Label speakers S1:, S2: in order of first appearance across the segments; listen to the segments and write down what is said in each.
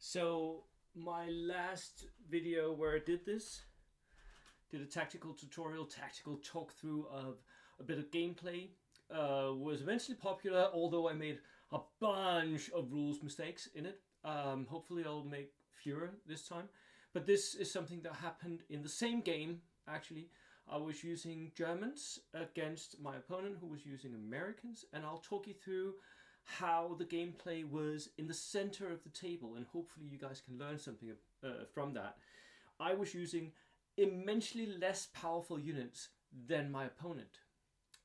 S1: So my last video where I did this, did a tactical tutorial, tactical talk through of a bit of gameplay, was eventually popular, although I made a bunch of rules mistakes in it. Hopefully I'll make fewer this time. But this is something that happened in the same game, actually. I was using Germans against my opponent who was using Americans, and I'll talk you through how the gameplay was in the center of the table, and hopefully you guys can learn something from that. I was using immensely less powerful units than my opponent,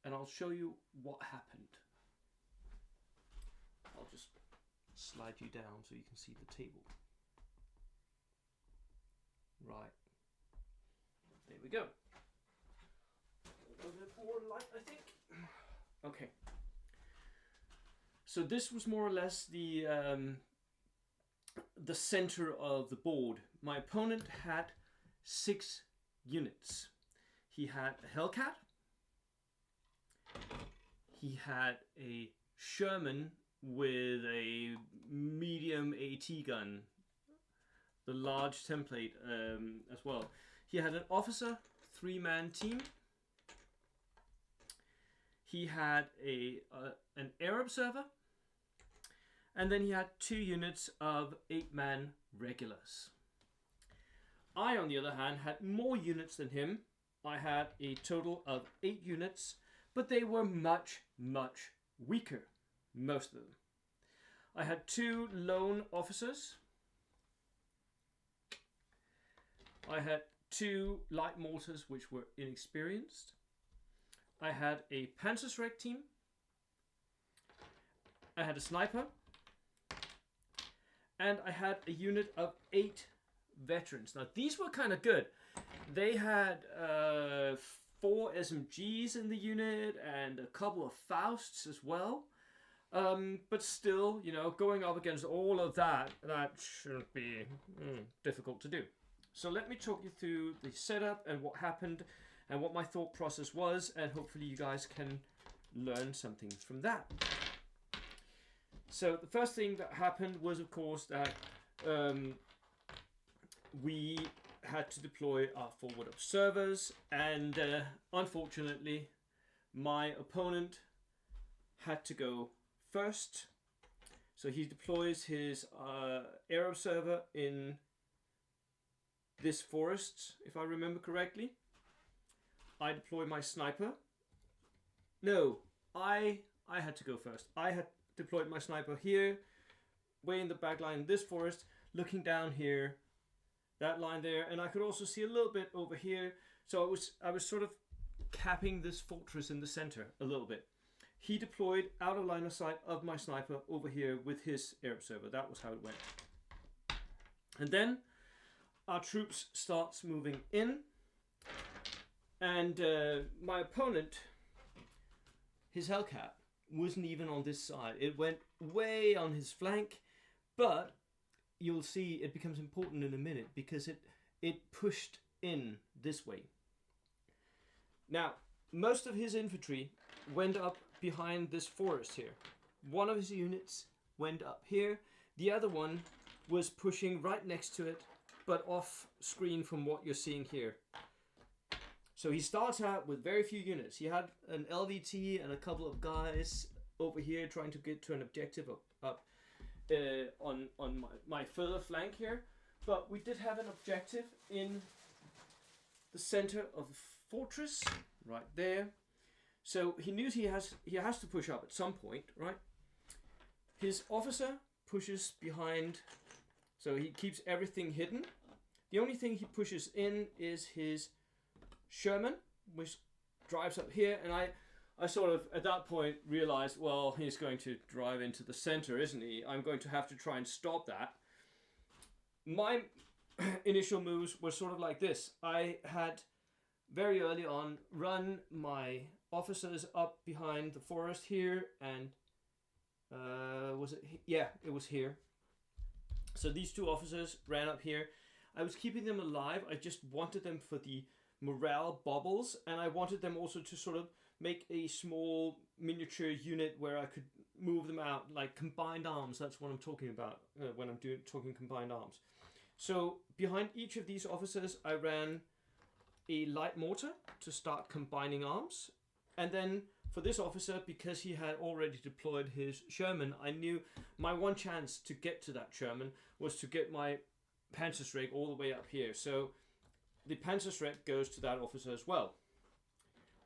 S1: and I'll show you what happened. I'll just slide you down so you can see the table. Right, there we go. A little bit more light, I think. Okay. So this was more or less the center of the board. My opponent had 6 units. He had a Hellcat. He had a Sherman with a medium AT gun, the large template as well. He had an officer, 3-man team. He had an air observer. And then he had 2 units of 8-man regulars. I, on the other hand, had more units than him. I had a total of 8 units, but they were much, much weaker, most of them. I had 2 lone officers. I had 2 light mortars, which were inexperienced. I had a Panzerschreck team. I had a sniper. And I had a unit of 8 veterans. Now these were kind of good. They had 4 SMGs in the unit and a couple of Fausts as well. But still, you know, going up against all of that shouldn't be difficult to do. So let me talk you through the setup and what happened and what my thought process was, and hopefully you guys can learn something from that. So the first thing that happened was, of course, that we had to deploy our forward observers, and unfortunately my opponent had to go first. So he deploys his air observer in this forest, if I remember correctly. I deploy my sniper. No, I had to go first. I had deployed my sniper here, way in the back line, this forest, looking down here, that line there, and I could also see a little bit over here. So I was sort of capping this fortress in the center a little bit. He deployed out of line of sight of my sniper over here with his air observer. That was how it went. And then our troops starts moving in, and my opponent, his Hellcat, wasn't even on this side. It went way on his flank, but you'll see it becomes important in a minute because it pushed in this way. Now, most of his infantry went up behind this forest here. One of his units went up here. The other one was pushing right next to it, but off screen from what you're seeing here. So he starts out with very few units. He had an LVT and a couple of guys over here trying to get to an objective up on my further flank here. But we did have an objective in the center of the fortress, right there. So he knew he has to push up at some point, right? His officer pushes behind, so he keeps everything hidden. The only thing he pushes in is his Sherman, which drives up here, and I sort of at that point realized, well, he's going to drive into the center, isn't he? I'm going to have to try and stop that. My initial moves were sort of like this. I had very early on run my officers up behind the forest here, and was it? Yeah, it was here. So these 2 officers ran up here. I was keeping them alive. I just wanted them for the morale bubbles, and I wanted them also to sort of make a small miniature unit where I could move them out like combined arms. That's what I'm talking about when I'm talking combined arms. So behind each of these officers, I ran a light mortar to start combining arms. And then for this officer, because he had already deployed his Sherman, I knew my one chance to get to that Sherman was to get my Panzerschreck all the way up here. So the Panzerschreck goes to that officer as well.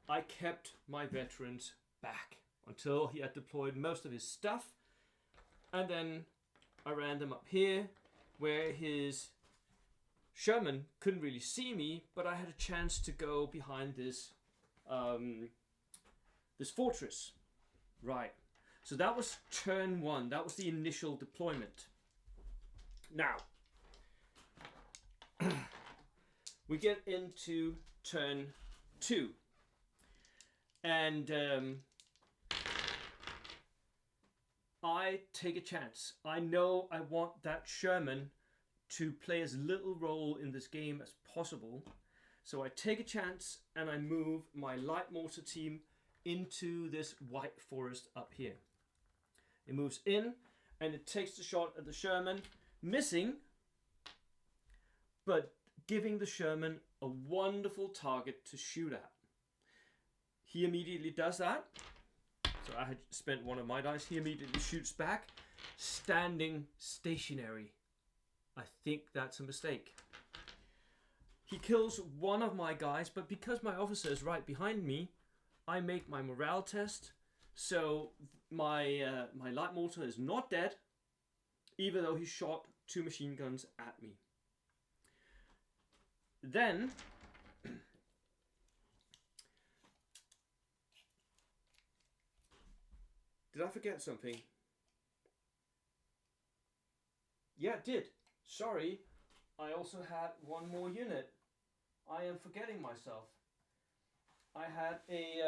S1: I kept my veterans back until he had deployed most of his stuff. And then I ran them up here where his Sherman couldn't really see me, but I had a chance to go behind this this fortress. Right. So that was turn 1. That was the initial deployment. Now, we get into turn 2. And I take a chance. I know I want that Sherman to play as little role in this game as possible. So I take a chance and I move my light mortar team into this white forest up here. It moves in and it takes the shot at the Sherman, missing, but giving the Sherman a wonderful target to shoot at. He immediately does that. So I had spent one of my dice. He immediately shoots back, standing stationary. I think that's a mistake. He kills one of my guys, but because my officer is right behind me, I make my morale test. So my light mortar is not dead, even though he shot 2 machine guns at me. Then did I forget something? Yeah, it did. Sorry, I also had one more unit. I am forgetting myself. I had a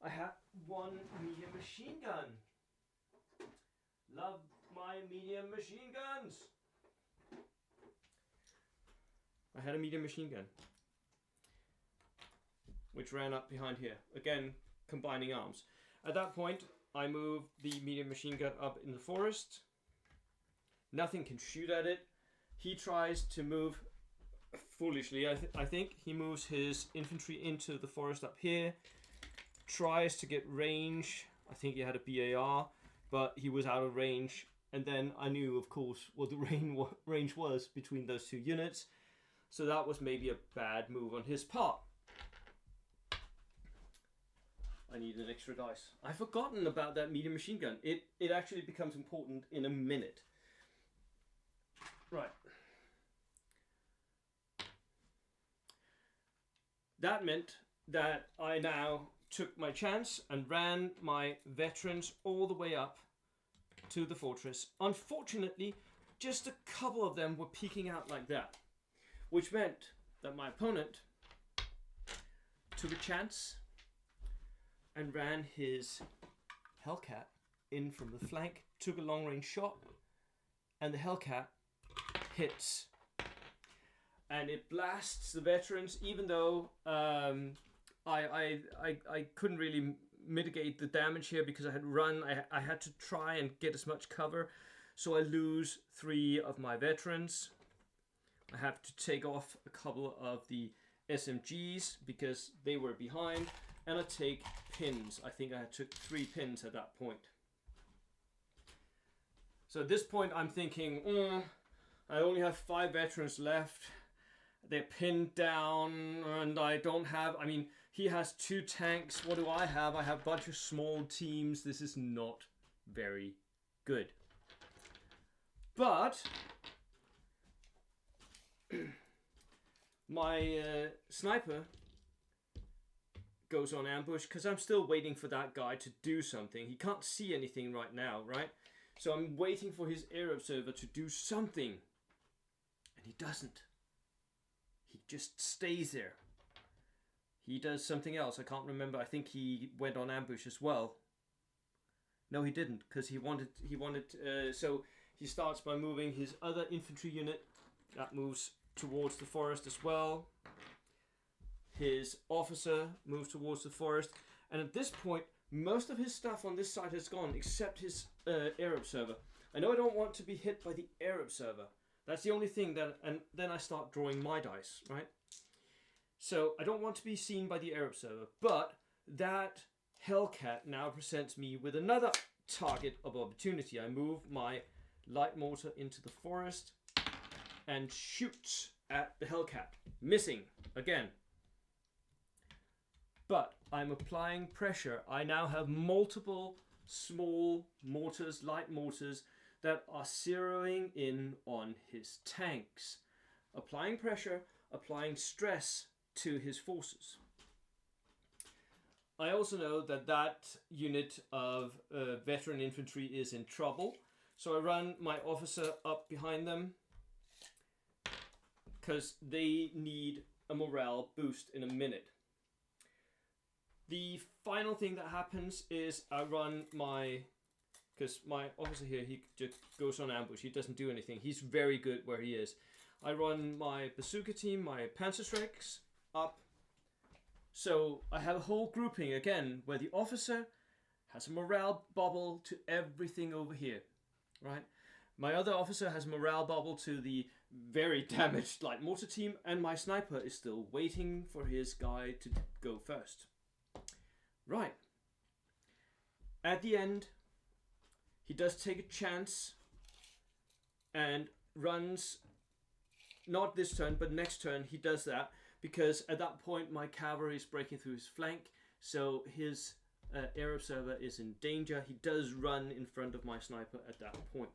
S1: I had one medium machine gun. Love my medium machine guns. I had a medium machine gun, which ran up behind here. Again, combining arms. At that point, I move the medium machine gun up in the forest. Nothing can shoot at it. He tries to move foolishly. I think he moves his infantry into the forest up here. Tries to get range. I think he had a BAR, but he was out of range. And then I knew, of course, what the range was between those 2 units. So that was maybe a bad move on his part. I need an extra dice. I've forgotten about that medium machine gun. It actually becomes important in a minute. Right. That meant that I now took my chance and ran my veterans all the way up to the fortress. Unfortunately, just a couple of them were peeking out like that, which meant that my opponent took a chance and ran his Hellcat in from the flank, took a long range shot, and the Hellcat hits. And it blasts the veterans, even though I couldn't really mitigate the damage here because I had run. I had to try and get as much cover. So I lose 3 of my veterans. I have to take off a couple of the SMGs because they were behind. And I take pins. I think I took 3 pins at that point. So at this point I'm thinking, I only have 5 veterans left. They're pinned down and I don't have, I mean, he has 2 tanks. What do I have? I have a bunch of small teams. This is not very good. But my sniper goes on ambush because I'm still waiting for that guy to do something. He can't see anything right now, right? So I'm waiting for his air observer to do something. And he doesn't. He just stays there. He does something else. I can't remember. I think he went on ambush as well. No, he didn't, because he wanted. So he starts by moving his other infantry unit. That moves towards the forest as well. His officer moves towards the forest, And at this point, most of his stuff on this side has gone, except his air observer. I know I don't want to be hit by the air observer. That's the only thing that, and then I start drawing my dice, right? So I don't want to be seen by the air observer, but that Hellcat now presents me with another target of opportunity. I move my light mortar into the forest and shoot at the Hellcat, missing again. But I'm applying pressure. I now have multiple small mortars, light mortars, that are zeroing in on his tanks. Applying pressure, applying stress to his forces. I also know that that unit of veteran infantry is in trouble. So I run my officer up behind them because they need a morale boost in a minute. The final thing that happens is I run my, because my officer here, he just goes on ambush. He doesn't do anything. He's very good where he is. I run my bazooka team, my Panzerschrecks up. So I have a whole grouping again where the officer has a morale bubble to everything over here, right? My other officer has a morale bubble to the very damaged light mortar team, and my sniper is still waiting for his guy to go first. Right. At the end, he does take a chance and runs, not this turn, but next turn he does that, because at that point my cavalry is breaking through his flank, so his air observer is in danger. He does run in front of my sniper at that point.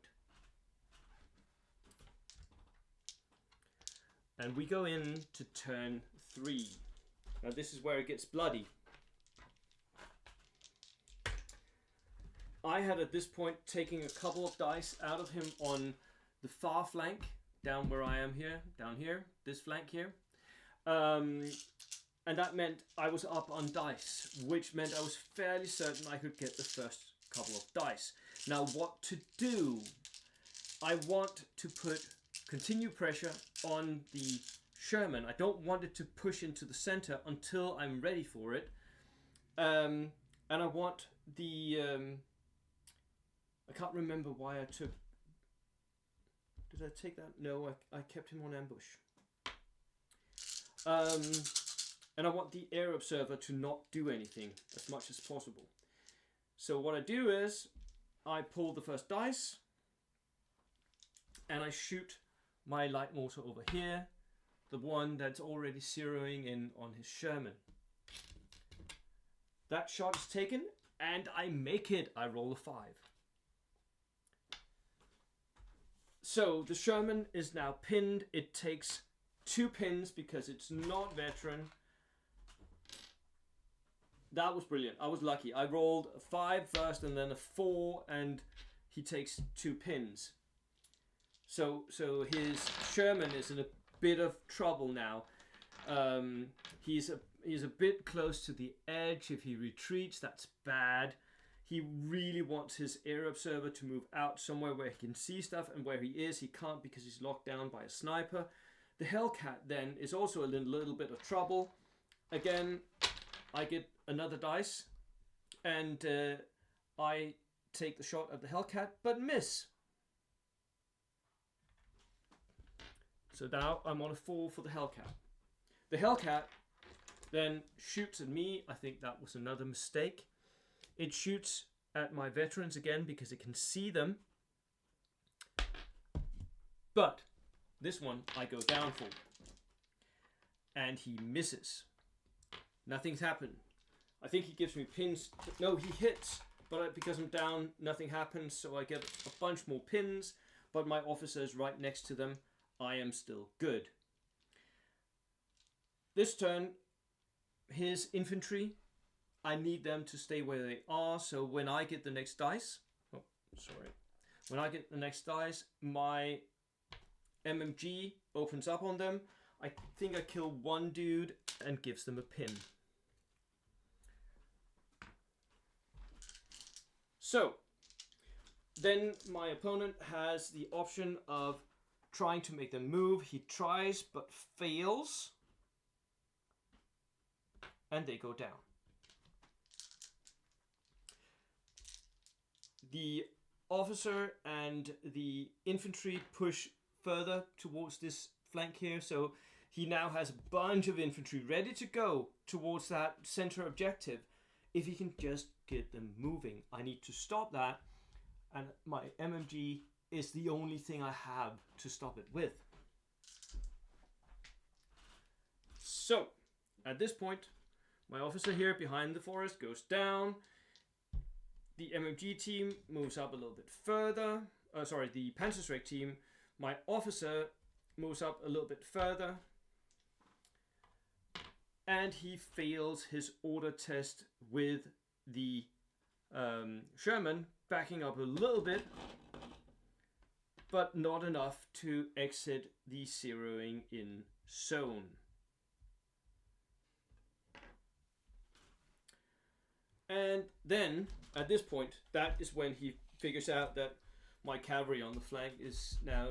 S1: And we go in to turn 3. Now this is where it gets bloody. I had at this point taken a couple of dice out of him on the far flank, down where I am here, down here, this flank here. And that meant I was up on dice, which meant I was fairly certain I could get the first couple of dice. Now what to do? I want to put continued pressure on the Sherman. I don't want it to push into the center until I'm ready for it. And I want the... I can't remember why I took... Did I take that? No, I kept him on ambush. And I want the air observer to not do anything as much as possible. So what I do is I pull the first dice and I shoot my light mortar over here, the one that's already zeroing in on his Sherman. That shot is taken and I make it. I roll a 5. So the Sherman is now pinned. It takes 2 pins because it's not veteran. That was brilliant. I was lucky. I rolled a 5 first and then a 4, and he takes 2 pins. So his Sherman is in a bit of trouble now. He's a bit close to the edge. If he retreats, that's bad. He really wants his air observer to move out somewhere where he can see stuff, and where he is, he can't because he's locked down by a sniper. The Hellcat then is also in a little bit of trouble. Again, I get another dice, and I take the shot at the Hellcat, but miss. So now I'm on a 4 for the Hellcat. The Hellcat then shoots at me. I think that was another mistake. It shoots at my veterans again because it can see them. But this one I go down for. And he misses. Nothing's happened. I think he gives me pins. No, he hits. But because I'm down, nothing happens. So I get a bunch more pins. But my officer is right next to them. I am still good. This turn, his infantry, I need them to stay where they are. So when I get the next dice, when I get the next dice, my MMG opens up on them. I think I kill one dude and gives them a pin. So then my opponent has the option of trying to make them move. He tries but fails. And they go down. the officer and the infantry push further towards this flank here. So he now has a bunch of infantry ready to go towards that center objective. If he can just get them moving, I need to stop that. And my MMG is the only thing I have to stop it with. So, at this point, my officer here behind the forest goes down. The MMG team moves up a little bit further. The Panzerschreck team, my officer moves up a little bit further. And he fails his order test with the Sherman backing up a little bit, but not enough to exit the zeroing in zone. And then, at this point, that is when he figures out that my cavalry on the flank is now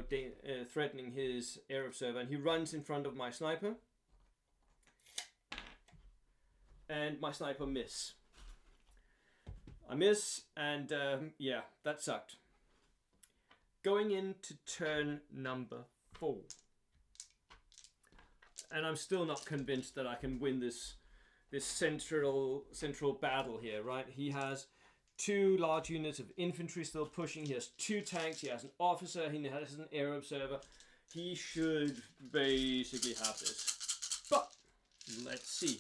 S1: threatening his air observer, and he runs in front of my sniper. And my sniper miss. I miss, and yeah, that sucked. Going into turn number 4. And I'm still not convinced that I can win this central battle here, right? He has 2 large units of infantry still pushing. He has 2 tanks. He has an officer. He has an air observer. He should basically have this. But let's see.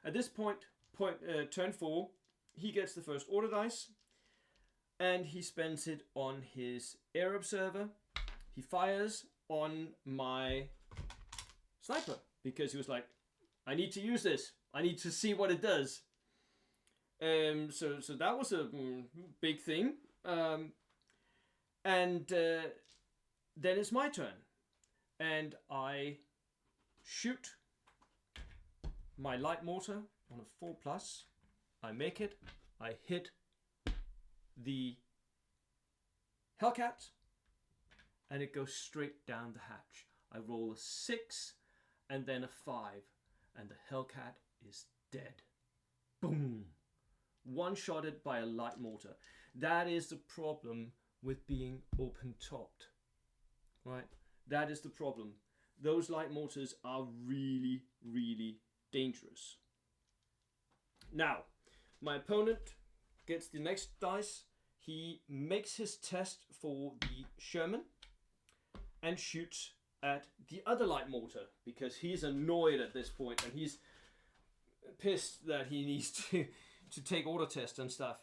S1: At this point, turn 4, he gets the first order dice, and he spends it on his air observer. He fires on my sniper because he was like, I need to use this. I need to see what it does. So that was a big thing. And then it's my turn, and I shoot my light mortar on a 4+. I make it. I hit the Hellcat, and it goes straight down the hatch. I roll a 6 and then a 5, and the Hellcat is dead. Boom! One-shotted by a light mortar. That is the problem with being open-topped, right? That is the problem. Those light mortars are really, really dangerous. Now, my opponent gets the next dice. He makes his test for the Sherman and shoots at the other light mortar because he's annoyed at this point and he's pissed that he needs to take order tests and stuff.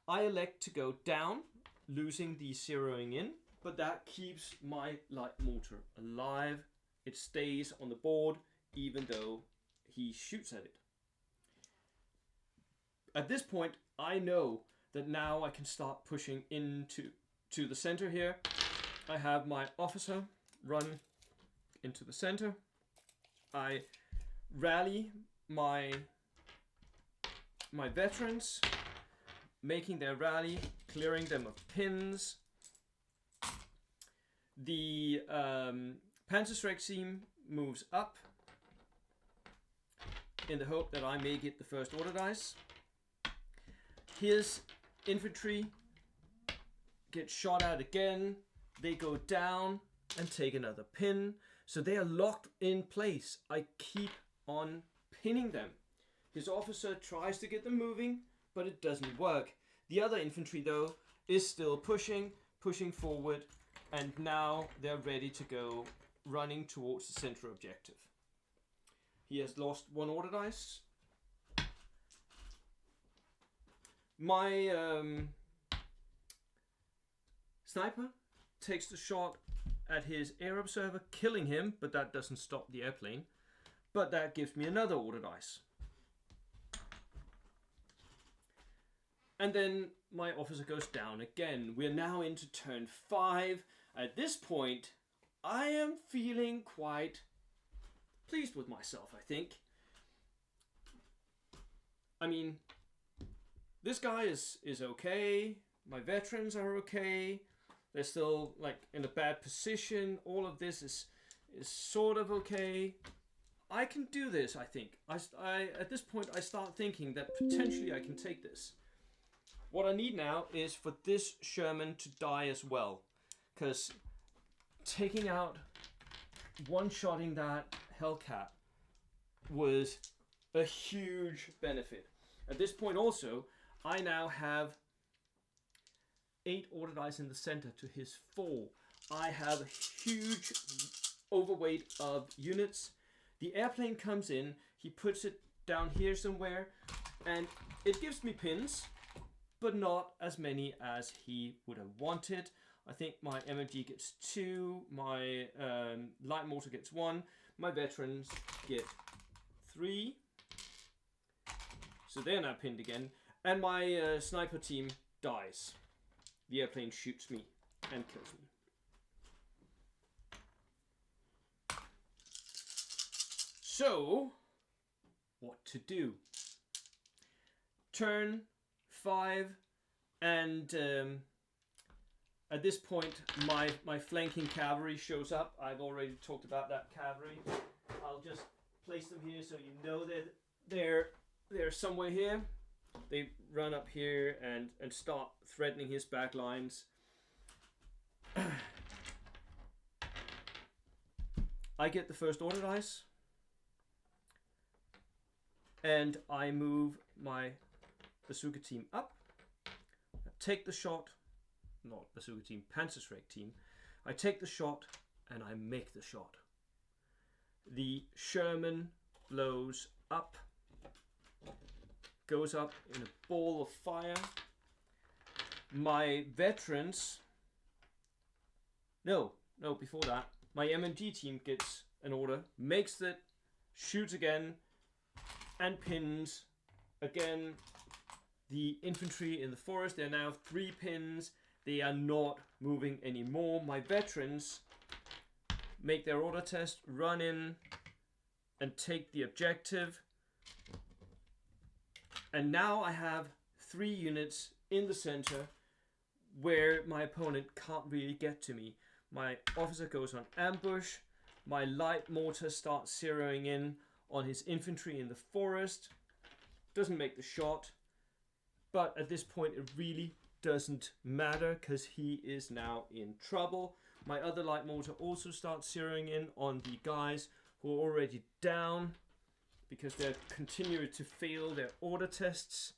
S1: I elect to go down, losing the zeroing in, but that keeps my light mortar alive. It stays on the board even though he shoots at it. At this point, I know that now I can start pushing into the center here. I have my officer run into the center. I rally my veterans, making their rally, clearing them of pins. The Panzerschreck team moves up in the hope that I may get the first order dice. His infantry get shot at again. They go down and take another pin. So they are locked in place. I keep on pinning them. His officer tries to get them moving, but it doesn't work. The other infantry, though, is still pushing forward, and now they're ready to go, running towards the center objective. He has lost 1 order dice. My sniper takes the shot at his air observer, killing him, but that doesn't stop the airplane. But that gives me another order dice. And then my officer goes down again. We're now into turn 5. At this point, I am feeling quite pleased with myself, I think. I mean, this guy is okay. My veterans are okay. They're still like in a bad position. All of this is sort of okay. I can do this, I think. I at this point I start thinking that potentially I can take this. What I need now is for this Sherman to die as well. Because taking out, one-shotting that Hellcat was a huge benefit. At this point also, I now have 8 order dice in the center to his 4. I have a huge overweight of units. The airplane comes in, he puts it down here somewhere, and it gives me pins, but not as many as he would have wanted. I think my MMG gets 2, my light mortar gets 1, my veterans get 3. So they're now pinned again, and my sniper team dies. The airplane shoots me and kills me. So, what to do? Turn 5, and at this point my flanking cavalry shows up. I've already talked about that cavalry. I'll just place them here so you know that they're somewhere here. They run up here and start threatening his back lines. I get the first order dice, and I move my bazooka team up. I take the shot, not bazooka team, Panzerschreck team. I take the shot and I make the shot. The Sherman blows up, goes up in a ball of fire. My veterans, no, before that, my MMG team gets an order, makes it, shoots again, and pins again the infantry in the forest. There are now 3 pins. They are not moving anymore. My veterans make their order test, run in and take the objective. And now I have 3 units in the center where my opponent can't really get to me. My officer goes on ambush. My light mortar starts zeroing in on his infantry in the forest. Doesn't make the shot. But at this point it really doesn't matter because he is now in trouble. My other light mortar also starts zeroing in on the guys who are already down because they're continuing to fail their order tests.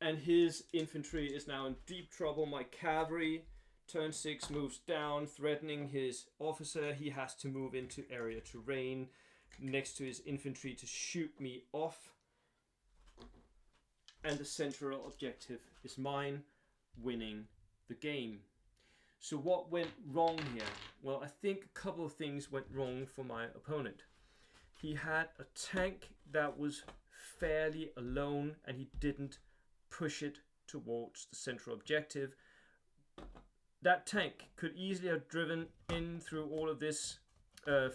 S1: And his infantry is now in deep trouble. My cavalry, turn 6, moves down, threatening his officer. He has to move into area terrain next to his infantry to shoot me off. And the central objective is mine, winning the game. So what went wrong here? Well, I think a couple of things went wrong for my opponent. He had a tank that was fairly alone and he didn't push it towards the central objective. That tank could easily have driven in through all of this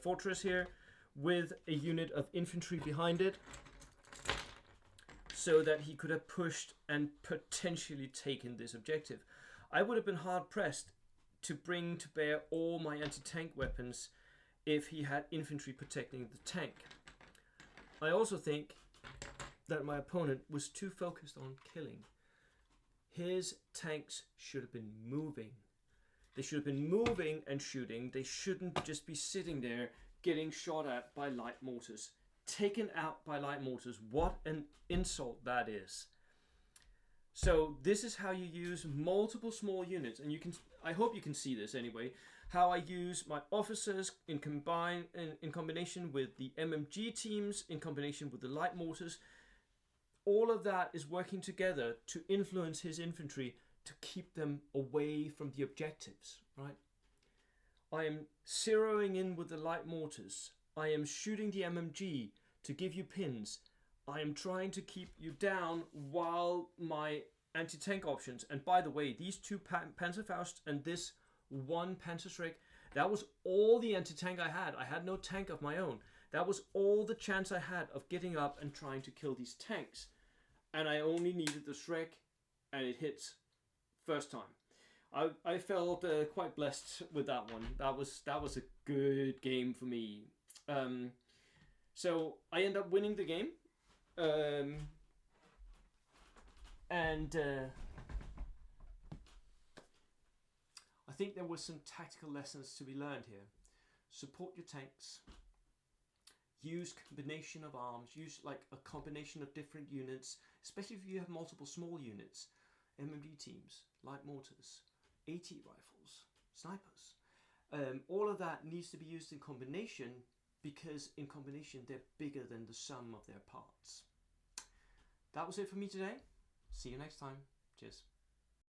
S1: fortress here with a unit of infantry behind it so that he could have pushed and potentially taken this objective. I would have been hard pressed to bring to bear all my anti-tank weapons if he had infantry protecting the tank. I also think that my opponent was too focused on killing. His tanks should have been moving. They should have been moving and shooting. They shouldn't just be sitting there getting shot at by light mortars. Taken out by light mortars. What an insult that is. So this is how you use multiple small units, and you can, I hope you can see this anyway, how I use my officers in combination with the MMG teams, in combination with the light mortars. All of that is working together to influence his infantry to keep them away from the objectives, right? I am zeroing in with the light mortars. I am shooting the MMG to give you pins. I am trying to keep you down while my anti-tank options, and by the way, these 2 Panzerfaust and this 1 Panzerschreck, that was all the anti-tank I had. I had no tank of my own. That was all the chance I had of getting up and trying to kill these tanks. And I only needed the Schreck, and it hits first time. I felt quite blessed with that one. That was a good game for me. So I end up winning the game. And I think there were some tactical lessons to be learned here. Support your tanks. Use combination of arms. Use like a combination of different units, especially if you have multiple small units. MMD teams, light mortars, AT rifles, snipers. All of that needs to be used in combination, because in combination they're bigger than the sum of their parts. That was it for me today. See you next time. Cheers.